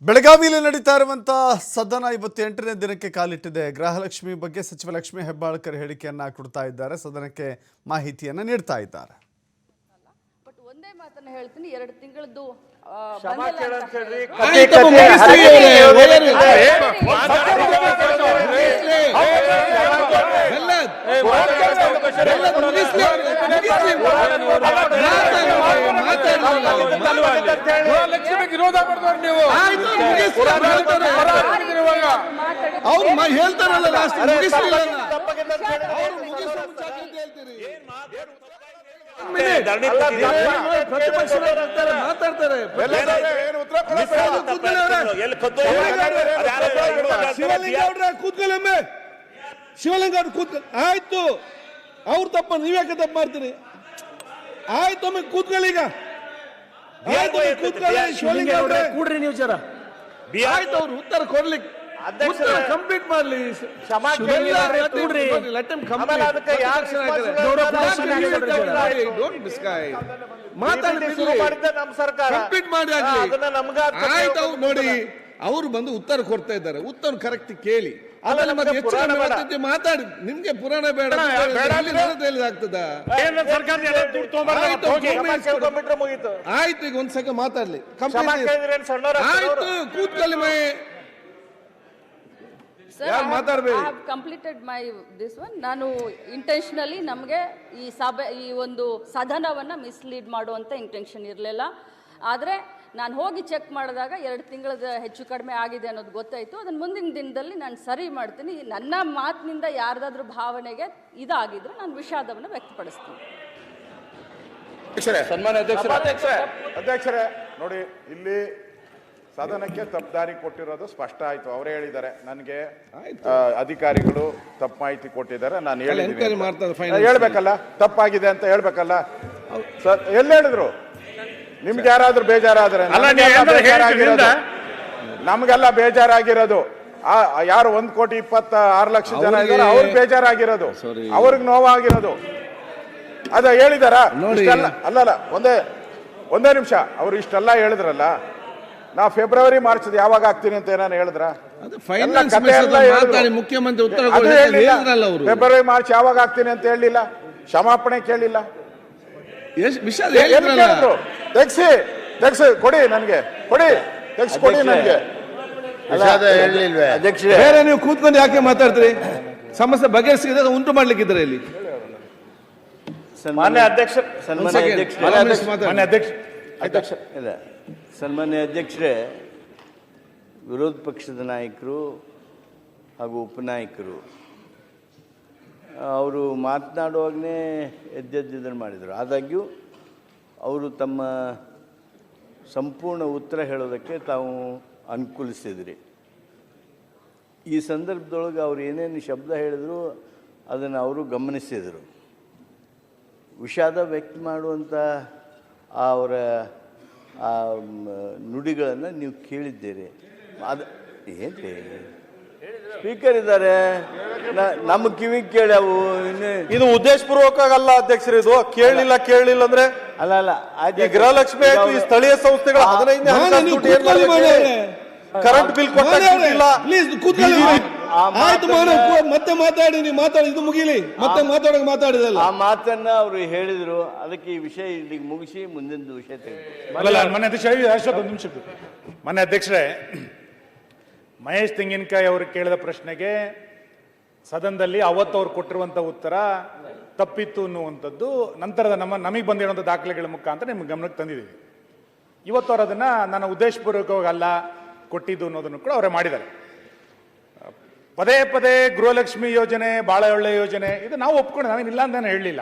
ಬೆಳಗಾವಿಯಲ್ಲಿ ನಡೀತಾ ಇರುವಂತಹ ಸದನ ಇವತ್ತು 8ನೇ ದಿನಕ್ಕೆ ಕಾಲಿಟ್ಟಿದೆ. ಗೃಹಲಕ್ಷ್ಮಿ ಬಗ್ಗೆ ಸಚಿವ ಲಕ್ಷ್ಮೀ ಹೆಬ್ಬಾಳ್ಕರ್ ಹೇಳಿಕೆಯನ್ನ ಕೊಡ್ತಾ ಇದ್ದಾರೆ, ಸದನಕ್ಕೆ ಮಾಹಿತಿಯನ್ನ ನೀಡ್ತಾ ಇದ್ದಾರೆ. ಬಟ್ ಒಂದೇ ಮಾತನ್ನ ಹೇಳ್ತೀನಿ, 2 ತಿಂಗಳದ್ದು ವಿರೋಧ ಮಾಡಿದವ್ರು ನೀವು ಅವ್ರು ಹೇಳ್ತಾರಲ್ಲ ಲಾಸ್ಟ್ ಮಾತಾಡ್ತಾರೆ. ಕೂತ್ಕೊಳ್ಳೊಮ್ಮೆ ಶಿವಲಿಂಗ ಅವ್ರು ಆಯ್ತು, ಅವ್ರ ತಪ್ಪ ನೀವ್ಯಾಕೆ ತಪ್ಪು ಮಾಡ್ತೀರಿ? ಆಯ್ತು ಒಮ್ಮೆ ಕೂತ್ಕೊಳ್ಳಿ, ಈಗ ಆಯ್ತು ಕೂತ್ಕೊಳ್ಳಿ. ಶಿವಲಿಂಗ ಅವ್ರೆ ಕೂಡ್ರಿ ನೀವು ಜರ. ಆಯ್ತು ಅವ್ರು ಉತ್ತರ ಕೊಡ್ಲಿಕ್ಕೆ ಕಂಪ್ಲೀಟ್ ಮಾಡ್ಲಿ. ಕಂಪ್ಲೀಟ್ ಮಾಡಿ ಆಯ್ತು. ಅವ್ರು ನೋಡಿ ಅವ್ರು ಬಂದು ಉತ್ತರ ಕೊಡ್ತಾ ಇದ್ದಾರೆ, ಉತ್ತರ ಕರೆಕ್ಟ್ ಕೇಳಿ. ಆಮೇಲೆ ಮತ್ತೆ ಹೆಚ್ಚು ಮಾತಾಡಿ. ನಿಮ್ಗೆ ಪುರಾಣ ಬೇಡ ಆಗ್ತದ? ಆಯ್ತು, ಈಗ ಒಂದ್ ಸೆಕೆಂಡ್ ಮಾತಾಡ್ಲಿ. ಆಯ್ತು ಕೂತ್ಕೊಳ್ಳಿ ಮೈ. Sir, I have completed my this one. ನಾನು ಇಂಟೆನ್ಷನಲಿ ನಮಗೆ ಈ ಒಂದು ಸದನವನ್ನ ಮಿಸ್ಲೀಡ್ ಮಾಡುವಂತ ಇಂಟೆನ್ಷನ್ ಇರಲಿಲ್ಲ. ಆದರೆ ನಾನು ಹೋಗಿ ಚೆಕ್ ಮಾಡಿದಾಗ 2 ತಿಂಗಳದ ಹೆಚ್ಚು ಕಡಿಮೆ ಆಗಿದೆ ಅನ್ನೋದು ಗೊತ್ತಾಯಿತು. ಅದನ್ನು ಮುಂದಿನ ದಿನದಲ್ಲಿ ನಾನು ಸರಿ ಮಾಡ್ತೀನಿ. ನನ್ನ ಮಾತಿನಿಂದ ಯಾರ್ದಾದ್ರೂ ಭಾವನೆಗೆ ಇದಾಗಿದ್ರೆ ನಾನು ವಿಷಾದವನ್ನು ವ್ಯಕ್ತಪಡಿಸ್ತೀನಿ. ಸನ್ಮಾನ್ಯ ಅಧ್ಯಕ್ಷರೇ, ನೋಡಿ ಇಲ್ಲಿ ಸದನಕ್ಕೆ ತಪ್ಪು ದಾರಿ ಕೊಟ್ಟಿರೋದು ಸ್ಪಷ್ಟ ಆಯ್ತು. ಅವರೇ ಹೇಳಿದ್ದಾರೆ, ನನಗೆ ಅಧಿಕಾರಿಗಳು ತಪ್ಪು ಮಾಹಿತಿ ಕೊಟ್ಟಿದ್ದಾರೆ, ನಾನು ಹೇಳ್ಬೇಕಲ್ಲ, ತಪ್ಪಾಗಿದೆ ಅಂತ ಹೇಳ್ಬೇಕಲ್ಲ. ಎಲ್ಲಿ ಹೇಳಿದ್ರು? ನಿಮ್ಗೆ ಯಾರಾದ್ರೂ ಬೇಜಾರಾದ್ರೆ? ನಮ್ಗೆಲ್ಲ ಬೇಜಾರಾಗಿರೋದು ಯಾರು 1,26,00,000 ಜನ ಇದ್ದಾರೆ, ಅವ್ರಿಗೆ ಬೇಜಾರಾಗಿರೋದು, ಅವ್ರಿಗೆ ನೋವಾಗಿರೋದು. ಅದ ಹೇಳಿದಾರ? ಅಲ್ಲಲ್ಲ, ಒಂದೇ ನಿಮಿಷ. ಅವ್ರು ಇಷ್ಟೆಲ್ಲ ಹೇಳಿದ್ರಲ್ಲ, ನಾ ಫೆಬ್ರವರಿ ಮಾರ್ಚ್ ಯಾವಾಗ ಆಗ್ತೀನಿ ಅಂತ ಏನಾನು ಹೇಳಿದ್ರ? ಮುಖ್ಯಮಂತ್ರಿ ಫೆಬ್ರವರಿ ಮಾರ್ಚ್ ಯಾವಾಗ ಆಗ್ತೀನಿ ಅಂತ ಹೇಳಿಲ್ಲ, ಕ್ಷಮಾಪಣೆ ಕೇಳಿಲ್ಲ. ತೆಗ್ಸಿ ಕೊಡಿ ನನಗೆ, ಕೊಡಿ ನನಗೆ. ಬೇರೆ ನೀವು ಕೂತ್ಕೊಂಡು ಯಾಕೆ ಮಾತಾಡ್ತೀರಿ? ಸಮಸ್ಯೆ ಬಗೆಹರಿಸಿದ ಉಂಟು ಮಾಡ್ಲಿಕ್ಕಿದ್ರೆ ಇಲ್ಲಿ. ಸನ್ಮಾನ್ಯ ಅಧ್ಯಕ್ಷರೇ, ವಿರೋಧ ಪಕ್ಷದ ನಾಯಕರು ಹಾಗೂ ಉಪನಾಯಕರು ಅವರು ಮಾತನಾಡುವಾಗಲೇ ಎದ್ದೆದ್ದನ್ನು ಮಾಡಿದರು. ಆದಾಗ್ಯೂ ಅವರು ತಮ್ಮ ಸಂಪೂರ್ಣ ಉತ್ತರ ಹೇಳೋದಕ್ಕೆ ತಾವು ಅನುಕೂಲಿಸಿದ್ರಿ. ಈ ಸಂದರ್ಭದೊಳಗೆ ಅವ್ರು ಏನೇನು ಶಬ್ದ ಹೇಳಿದ್ರು ಅದನ್ನು ಅವರು ಗಮನಿಸಿದರು. ವಿಷಾದ ವ್ಯಕ್ತ ಮಾಡುವಂಥ ಅವರ ಆ ನುಡಿಗಳನ್ನು ನೀವು ಕೇಳಿದ್ದೀರಿ. ಅದು ಏನ್ರಿ ಸ್ಪೀಕರ್ ಇದ್ದಾರೆ, ನಮ್ಮ ಕಿವಿಗೆ ಕೇಳವು. ಇದು ಉದ್ದೇಶಪೂರ್ವಕ ಅಲ್ಲ ಅಧ್ಯಕ್ಷರು, ಇದು ಕೇಳಲಿಲ್ಲ ಅಂದ್ರೆ ಅಲ್ಲ. ಗೃಹಲಕ್ಷ್ಮಿ ಈ ಸ್ಥಳೀಯ ಸಂಸ್ಥೆಗಳ 15 ಕರೆಂಟ್ ಬಿಲ್ ಕೊಟ್ಟಿಲ್ಲ. ಆಯ್ತು, ಮತ್ತೆ ಮಾತಾಡಿ, ನೀವು ಮಾತಾಡಿ, ಇದು ಮುಗಿಲಿ. ಮತ್ತೆ ಮಾತಾಡಿದಲ್ಲ ಆ ಮಾತನ್ನ ಅವರು ಹೇಳಿದ್ರು. ಅದಕ್ಕೆ ಈ ವಿಷಯ ಇಲ್ಲಿಗೆ ಮುಗಿಸಿ ಮುಂದಿನ ವಿಷಯ ಮನೆ ಅಧ್ಯಕ್ಷರೇ, ಮಹೇಶ್ ತೆಂಗಿನಕಾಯಿ ಅವರು ಕೇಳಿದ ಪ್ರಶ್ನೆಗೆ ಸದನದಲ್ಲಿ ಅವತ್ತು ಅವ್ರು ಕೊಟ್ಟಿರುವಂತ ಉತ್ತರ ತಪ್ಪಿತ್ತು ಅನ್ನುವಂಥದ್ದು ನಂತರದ ನಮಗೆ ಬಂದಿರುವಂಥ ದಾಖಲೆಗಳ ಮುಖಾಂತರ ನಿಮ್ಗೆ ಗಮನಕ್ಕೆ ತಂದಿದ್ದೀವಿ. ಇವತ್ತು ಅವ್ರು ಅದನ್ನ ನನ್ನ ಉದ್ದೇಶಪೂರ್ವಕವಾಗಿ ಅಲ್ಲ ಕೊಟ್ಟಿದ್ದು ಅನ್ನೋದನ್ನು ಕೂಡ ಅವರೇ ಮಾಡಿದ್ದಾರೆ. ಪದೇ ಗೃಹಲಕ್ಷ್ಮಿ ಯೋಜನೆ ಬಹಳ ಒಳ್ಳೆ ಯೋಜನೆ, ಇದು ನಾವು ಒಪ್ಕೊಂಡು, ನಾವೇನಿಲ್ಲ ಅಂತ ನಾನು ಹೇಳಲಿಲ್ಲ.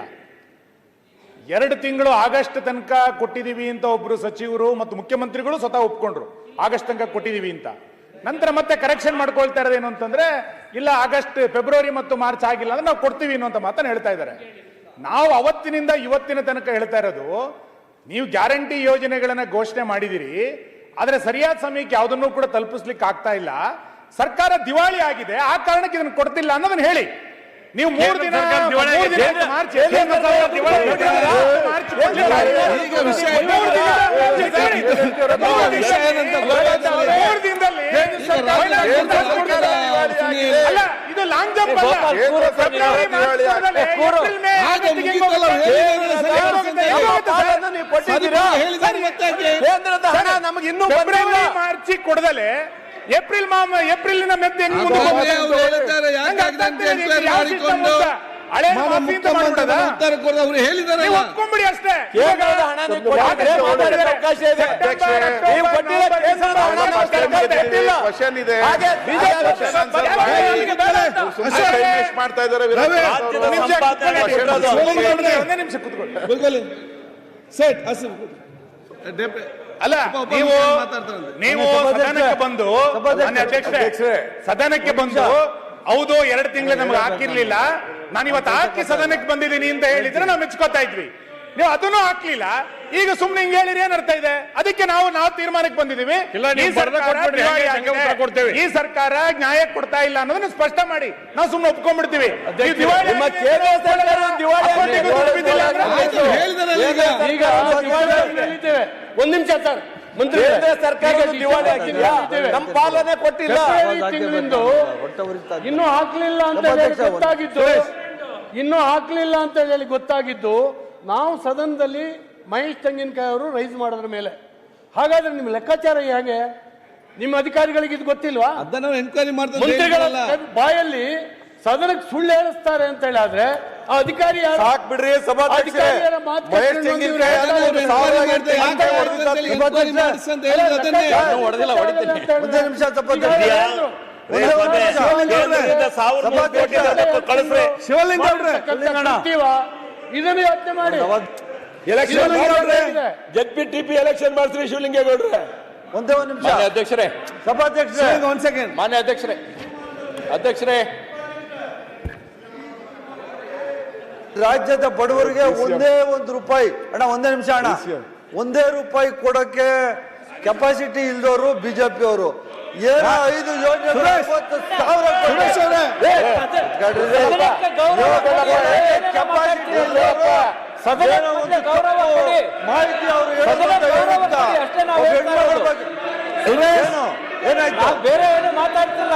2 ತಿಂಗಳು ಆಗಸ್ಟ್ ತನಕ ಕೊಟ್ಟಿದ್ದೀವಿ ಅಂತ ಒಬ್ರು ಸಚಿವರು ಮತ್ತು ಮುಖ್ಯಮಂತ್ರಿಗಳು ಸ್ವತಃ ಒಪ್ಕೊಂಡ್ರು, ಆಗಸ್ಟ್ ತನಕ ಕೊಟ್ಟಿದ್ದೀವಿ ಅಂತ. ನಂತರ ಮತ್ತೆ ಕರೆಕ್ಷನ್ ಮಾಡ್ಕೊಳ್ತಾ ಇರೋದೇನು ಅಂತಂದ್ರೆ, ಇಲ್ಲ ಆಗಸ್ಟ್ ಫೆಬ್ರವರಿ ಮತ್ತು ಮಾರ್ಚ್ ಆಗಿಲ್ಲ ಅಂದ್ರೆ ನಾವು ಕೊಡ್ತೀವಿ ಅನ್ನುವಂಥ ಮಾತನ್ನು ಹೇಳ್ತಾ ಇದ್ದಾರೆ. ನಾವು ಅವತ್ತಿನಿಂದ ಇವತ್ತಿನ ತನಕ ಹೇಳ್ತಾ ಇರೋದು, ನೀವು ಗ್ಯಾರಂಟಿ ಯೋಜನೆಗಳನ್ನ ಘೋಷಣೆ ಮಾಡಿದಿರಿ, ಆದರೆ ಸರಿಯಾದ ಸಮಯಕ್ಕೆ ಯಾವುದನ್ನು ಕೂಡ ತಲುಪಿಸ್ಲಿಕ್ಕೆ ಆಗ್ತಾ ಇಲ್ಲ. ಸರ್ಕಾರ ದಿವಾಳಿ ಆಗಿದೆ, ಆ ಕಾರಣಕ್ಕೆ ಇದನ್ನು ಕೊಡ್ತಿಲ್ಲ ಅನ್ನೋದನ್ನ ಹೇಳಿ. ನೀವು 3 ದಿನ ಮಾರ್ಚ್ ಅಲ್ಲ ಇದು ಲಾಂಗ್ ಜಂಪ್ ಅಲ್ಲ. ಕೇಂದ್ರ ಸರ್ಕಾರ ದಿವಾಳಿ ಆಗಿದೆ. ಏಪ್ರಿಲ್ ಮೇ ಆಗಸ್ಟ್ಗೆ ಹೆಂಗ್ ಹೋಗುತ್ತೆ? ನಮಗೆ ಇನ್ನೂ ಫೆಬ್ರವರಿ ಮಾರ್ಚ್ ಕೊಡದಲೆ ಏಪ್ರಿಲ್ ಏಪ್ರಿಲ್ ಮೆತ್ತ ಹೆಂಗ್ ಮುಂದೆ ಹಳೆ ಮಾಫಿಯಿಂದ ಮಾಡ್ಬಿಡೋದಾ? ಅವ್ರು ಹೇಳಿದಾರೆ ನೀವು ಒಪ್ಕೊಂಡ್ಬಿಡಿ ಅಷ್ಟೇ. ಕ್ವಶನ್ ಇದೆ ಮಾಡ್ತಾ ಇದ್ದಾರೆ. ಒಂದೇ ನಿಮಿಷ ಕೂತ್ಕೊಳ್ಳಿ. ಅಲ್ಲ ನೀವು ಸದನಕ್ಕೆ ಬಂದು ಅಧ್ಯಕ್ಷರೇ ಸದನಕ್ಕೆ ಬಂದು ಹೌದು 2 ತಿಂಗಳು ನಮ್ಗೆ ಹಾಕಿರ್ಲಿಲ್ಲ, ನಾನು ಇವತ್ತು ಹಾಕಿ ಸದನಕ್ಕೆ ಬಂದಿದ್ದೀನಿ ಅಂತ ಹೇಳಿದ್ರೆ ನಾವು ಮೆಚ್ಕೋತಾ ಇದ್ವಿ. ನೀವು ಅದನ್ನು ಹಾಕ್ಲಿಲ್ಲ, ಈಗ ಸುಮ್ನೆ ಹಿಂಗ್ ಹೇಳಿರಿ ಏನ್ ಅರ್ಥ ಇದೆ? ಅದಕ್ಕೆ ನಾವು ತೀರ್ಮಾನಕ್ಕೆ ಬಂದಿದ್ದೀವಿ. ಈ ಸರ್ಕಾರ ನ್ಯಾಯ ಕೊಡ್ತಾ ಇಲ್ಲ ಅನ್ನೋದನ್ನ ಸ್ಪಷ್ಟ ಮಾಡಿ, ನಾವು ಸುಮ್ನೆ ಒಪ್ಕೊಂಡ್ಬಿಡ್ತೀವಿ. ಒಂದ್ ನಿಮಿಷ ಸರ್, ಮಂತ್ರಿ ಸರ್ಕಾರ ದಿವಾಳಿ ಆಗಿದೆಯಾ? ನಮ್ಮ ಪಾಲನೆ ಕೊಟ್ಟಿಲ್ಲ. ತಿಂಗಳಿಂದ ಇನ್ನೂ ಹಾಕ್ಲಿಲ್ಲ ಅಂತ ಹೇಳಿ ಗೊತ್ತಾಗಿದ್ದು, ಇನ್ನೂ ಹಾಕ್ಲಿಲ್ಲ ಅಂತ ಹೇಳಿ ಗೊತ್ತಾಗಿದ್ದು ನಾವು ಸದನದಲ್ಲಿ ಮಹೇಶ್ ತೆಂಗಿನಕಾಯಿ ಅವರು ರೈಸ್ ಮಾಡೋದ್ರ ಮೇಲೆ. ಹಾಗಾದ್ರೆ ನಿಮ್ಮ ಲೆಕ್ಕಾಚಾರ ಹೇಗೆ? ನಿಮ್ಮ ಅಧಿಕಾರಿಗಳಿಗೆ ಇದು ಗೊತ್ತಿಲ್ವಾ? ಅದನ್ನ ಎನ್ಕ್ವೈರಿ ಮಾಡ್ತಾರೆ. ಮಂತ್ರಿಗಳ ಬಾಯಲ್ಲಿ ಸದನಕ್ಕೆ ಸುಳ್ಳು ಹೇಳಿಸ್ತಾರೆ ಅಂತ ಹೇಳಿದ್ರೆ ಆ ಅಧಿಕಾರಿ ಸಾಕ್ ಬಿಡ್ರಿ ಸಭಾಧ್ಯಕ್ಷರೇ. ಮಹೇಶ್ ತೆಂಗಿನಕಾಯಿ ಒಂದೇ ನಿಮಿಷ ಶಿವಲಿಂಗ ಇದನ್ನು ಯೋಚನೆ ಮಾಡಿ. ZPTP ಎಲೆಕ್ಷನ್ ಮಾಡ್ತೀರಿ ಶಿವಲಿಂಗೇಗೌಡ್ರೆ. ಒಂದೇ ಒಂದು ನಿಮಿಷ ಅಧ್ಯಕ್ಷರೇ, ಸಭಾಧ್ಯಕ್ಷರೇ, ಒಂದ್ ಸೆಕೆಂಡ್. ಮಾನ್ಯ ಅಧ್ಯಕ್ಷರೇ ರಾಜ್ಯದ ಬಡವರಿಗೆ ಒಂದೇ ₹1 ಅಣ್ಣ, ಒಂದೇ ನಿಮಿಷ ಅಣ್ಣ, ಒಂದೇ ರೂಪಾಯಿ ಕೊಡಕ್ಕೆ ಕೆಪಾಸಿಟಿ ಇಲ್ದವರು ಬಿಜೆಪಿ ಅವರು. ಏನೋ 5 ಯೋಜನೆ ಮಾಹಿತಿ ಅವರು ಏನಾಯ್ತು? ಬೇರೆ ಏನು ಮಾತಾಡ್ತಿಲ್ಲ.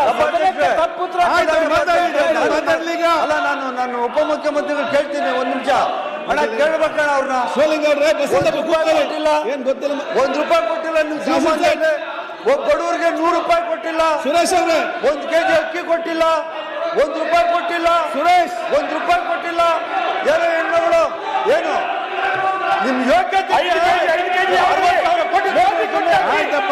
ಅಲ್ಲ, ನಾನು ಉಪಮುಖ್ಯಮಂತ್ರಿಗಳು ಕೇಳ್ತೀನಿ. ಒಂದ್ ನಿಮಿಷ ಅಣ್ಣ, ಕೇಳ್ಬೇಕಣ್ಣ ಅವ್ರನ್ನ. ಏನ್ ಗೊತ್ತಿಲ್ಲ. ₹1 ಕೊಟ್ಟಿಲ್ಲ ನಿಮ್ ಸಾಮಾನ್ಯ. ಒಬ್ಬ ಬಡವರಿಗೆ ₹100 ಕೊಟ್ಟಿಲ್ಲ. ಸುರೇಶ್ ಅವ್ರೆ, 1 ಕೆಜಿ ಅಕ್ಕಿ ಕೊಟ್ಟಿಲ್ಲ. ₹1 ಕೊಟ್ಟಿಲ್ಲ. ಸುರೇಶ್, ₹1 ಕೊಟ್ಟಿಲ್ಲ. ಏನೋ ಹೆಣ್ಣುಗಳು, ಏನು ನಿಮ್ ಯೋಗ್ಯತೆ? ಆಯ್ತಪ್ಪ.